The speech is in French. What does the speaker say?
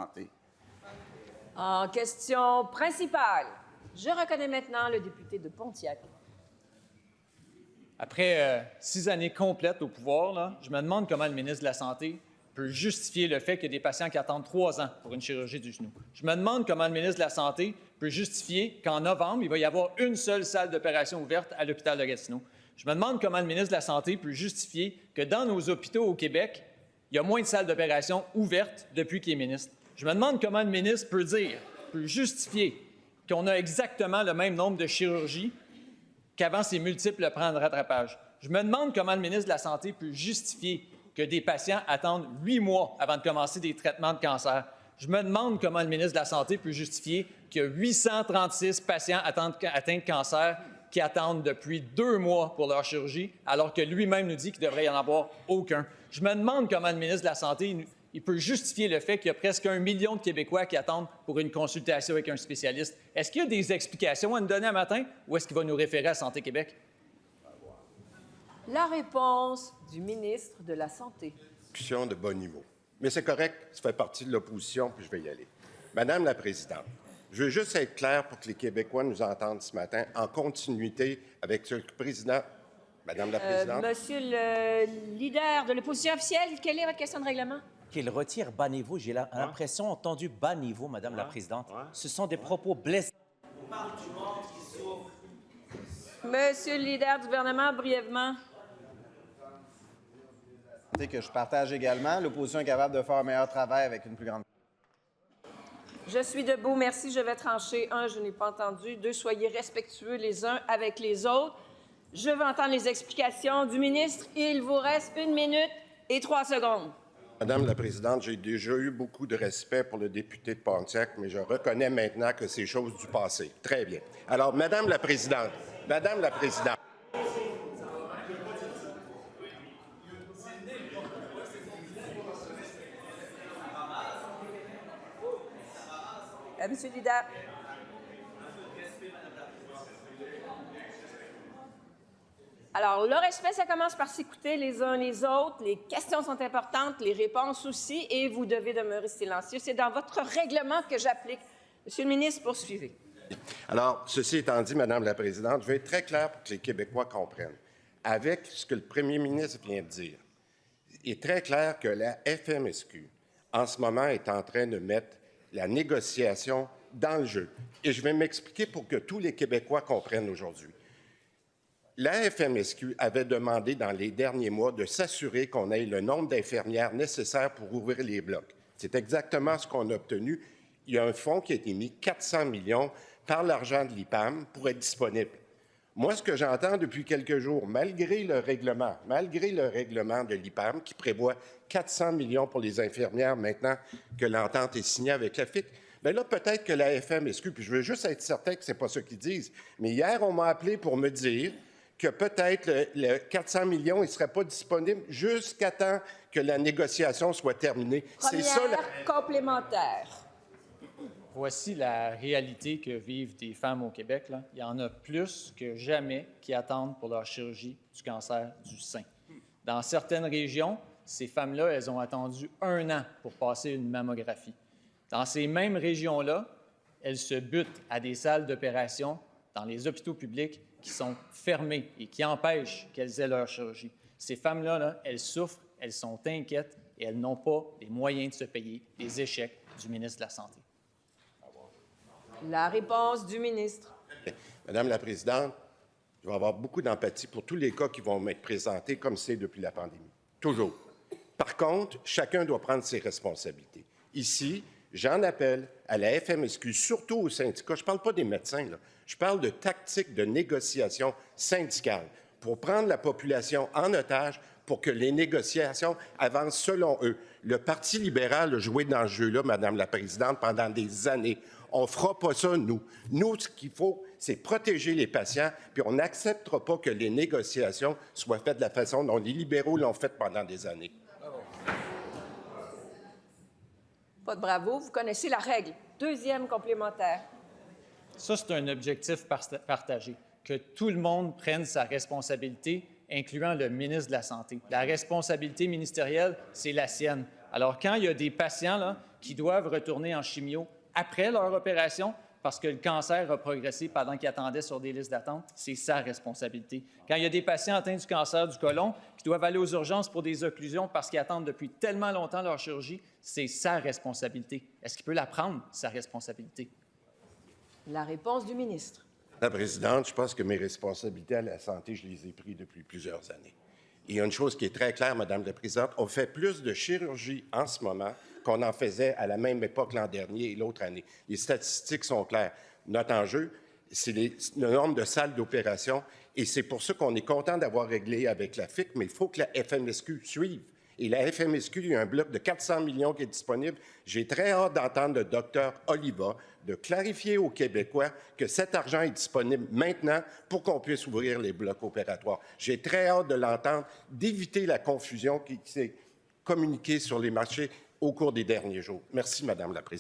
Santé. En question principale, je reconnais maintenant le député de Pontiac. Après 6 années complètes au pouvoir, là, je me demande comment le ministre de la Santé peut justifier le fait qu'il y a des patients qui attendent 3 ans pour une chirurgie du genou. Je me demande comment le ministre de la Santé peut justifier qu'en novembre, il va y avoir une seule salle d'opération ouverte à l'hôpital de Gatineau. Je me demande comment le ministre de la Santé peut justifier que dans nos hôpitaux au Québec, il y a moins de salles d'opération ouvertes depuis qu'il est ministre. Je me demande comment le ministre peut justifier qu'on a exactement le même nombre de chirurgies qu'avant ces multiples plans de rattrapage. Je me demande comment le ministre de la Santé peut justifier que des patients attendent 8 mois avant de commencer des traitements de cancer. Je me demande comment le ministre de la Santé peut justifier qu'il y a 836 patients atteints de cancer qui attendent depuis 2 mois pour leur chirurgie, alors que lui-même nous dit qu'il ne devrait y en avoir aucun. Je me demande comment le ministre de la Santé il peut justifier le fait qu'il y a presque 1 million de Québécois qui attendent pour une consultation avec un spécialiste. Est-ce qu'il y a des explications à nous donner un matin ou est-ce qu'il va nous référer à Santé Québec? La réponse du ministre de la Santé. Discussion de bon niveau. Mais c'est correct, ça fait partie de l'opposition, puis je vais y aller. Madame la Présidente, je veux juste être clair pour que les Québécois nous entendent ce matin, en continuité avec ce que le président... Madame la Présidente. Monsieur le leader de l'opposition officielle, quelle est votre question de règlement? Qu'il retire bas niveau. J'ai l'impression entendu bas niveau, Madame la Présidente. Ce sont des propos blessants. On parle du monde qui souffre. Monsieur le leader du gouvernement, brièvement. Que je partage également. L'opposition est capable de faire un meilleur travail avec une plus grande... Je suis debout. Merci. Je vais trancher. 1, je n'ai pas entendu. 2, soyez respectueux les uns avec les autres. Je veux entendre les explications du ministre. Il vous reste 1 minute et 3 secondes. Madame la Présidente, j'ai déjà eu beaucoup de respect pour le député de Pontiac, mais je reconnais maintenant que c'est chose du passé. Très bien. Alors, Madame la Présidente, Monsieur le leader. Alors, le respect, ça commence par s'écouter les uns les autres. Les questions sont importantes, les réponses aussi, et vous devez demeurer silencieux. C'est dans votre règlement que j'applique. Monsieur le ministre, poursuivez. Alors, ceci étant dit, Madame la Présidente, je vais être très clair pour que les Québécois comprennent. Avec ce que le premier ministre vient de dire, il est très clair que la FMSQ, en ce moment, est en train de mettre la négociation dans le jeu. Et je vais m'expliquer pour que tous les Québécois comprennent aujourd'hui. La FMSQ avait demandé dans les derniers mois de s'assurer qu'on ait le nombre d'infirmières nécessaires pour ouvrir les blocs. C'est exactement ce qu'on a obtenu. Il y a un fonds qui a été mis, 400 millions, par l'argent de l'IPAM pour être disponible. Moi, ce que j'entends depuis quelques jours, malgré le règlement de l'IPAM qui prévoit 400 millions pour les infirmières maintenant que l'entente est signée avec la FIC, bien là, peut-être que la FMSQ, puis je veux juste être certain que ce n'est pas ça qu'ils disent, mais hier, on m'a appelé pour me dire que peut-être le 400 millions, il ne serait pas disponible jusqu'à temps que la négociation soit terminée. Première complémentaire. Voici la réalité que vivent des femmes au Québec. Là. Il y en a plus que jamais qui attendent pour leur chirurgie du cancer du sein. Dans certaines régions, ces femmes-là, elles ont attendu 1 an pour passer une mammographie. Dans ces mêmes régions-là, elles se butent à des salles d'opération dans les hôpitaux publics qui sont fermées et qui empêchent qu'elles aient leur chirurgie. Ces femmes-là, là, elles souffrent, elles sont inquiètes et elles n'ont pas les moyens de se payer les échecs du ministre de la Santé. La réponse du ministre. Madame la Présidente, je vais avoir beaucoup d'empathie pour tous les cas qui vont m'être présentés comme c'est depuis la pandémie. Toujours. Par contre, chacun doit prendre ses responsabilités. Ici, j'en appelle à la FMSQ, surtout aux syndicats. Je ne parle pas des médecins, là. Je parle de tactiques de négociation syndicale pour prendre la population en otage pour que les négociations avancent selon eux. Le Parti libéral a joué dans ce jeu-là, Madame la Présidente, pendant des années. On ne fera pas ça, nous. Nous, ce qu'il faut, c'est protéger les patients, puis on n'acceptera pas que les négociations soient faites de la façon dont les libéraux l'ont fait pendant des années. Pas de bravo, vous connaissez la règle. 2e complémentaire. Ça, c'est un objectif partagé, que tout le monde prenne sa responsabilité, incluant le ministre de la Santé. La responsabilité ministérielle, c'est la sienne. Alors, quand il y a des patients là, qui doivent retourner en chimio après leur opération parce que le cancer a progressé pendant qu'ils attendaient sur des listes d'attente, c'est sa responsabilité. Quand il y a des patients atteints du cancer du côlon qui doivent aller aux urgences pour des occlusions parce qu'ils attendent depuis tellement longtemps leur chirurgie, c'est sa responsabilité. Est-ce qu'il peut la prendre, sa responsabilité? La réponse du ministre. La présidente, je pense que mes responsabilités à la santé, je les ai prises depuis plusieurs années. Et il y a une chose qui est très claire, Madame la présidente, on fait plus de chirurgie en ce moment qu'on en faisait à la même époque l'an dernier et l'autre année. Les statistiques sont claires. Notre enjeu, c'est le nombre de salles d'opération et c'est pour ça qu'on est content d'avoir réglé avec la FIC, mais il faut que la FMSQ suive. Et la FMSQ, il y a un bloc de 400 millions qui est disponible. J'ai très hâte d'entendre le docteur Oliva de clarifier aux Québécois que cet argent est disponible maintenant pour qu'on puisse ouvrir les blocs opératoires. J'ai très hâte de l'entendre, d'éviter la confusion qui s'est communiquée sur les marchés au cours des derniers jours. Merci, Madame la présidente.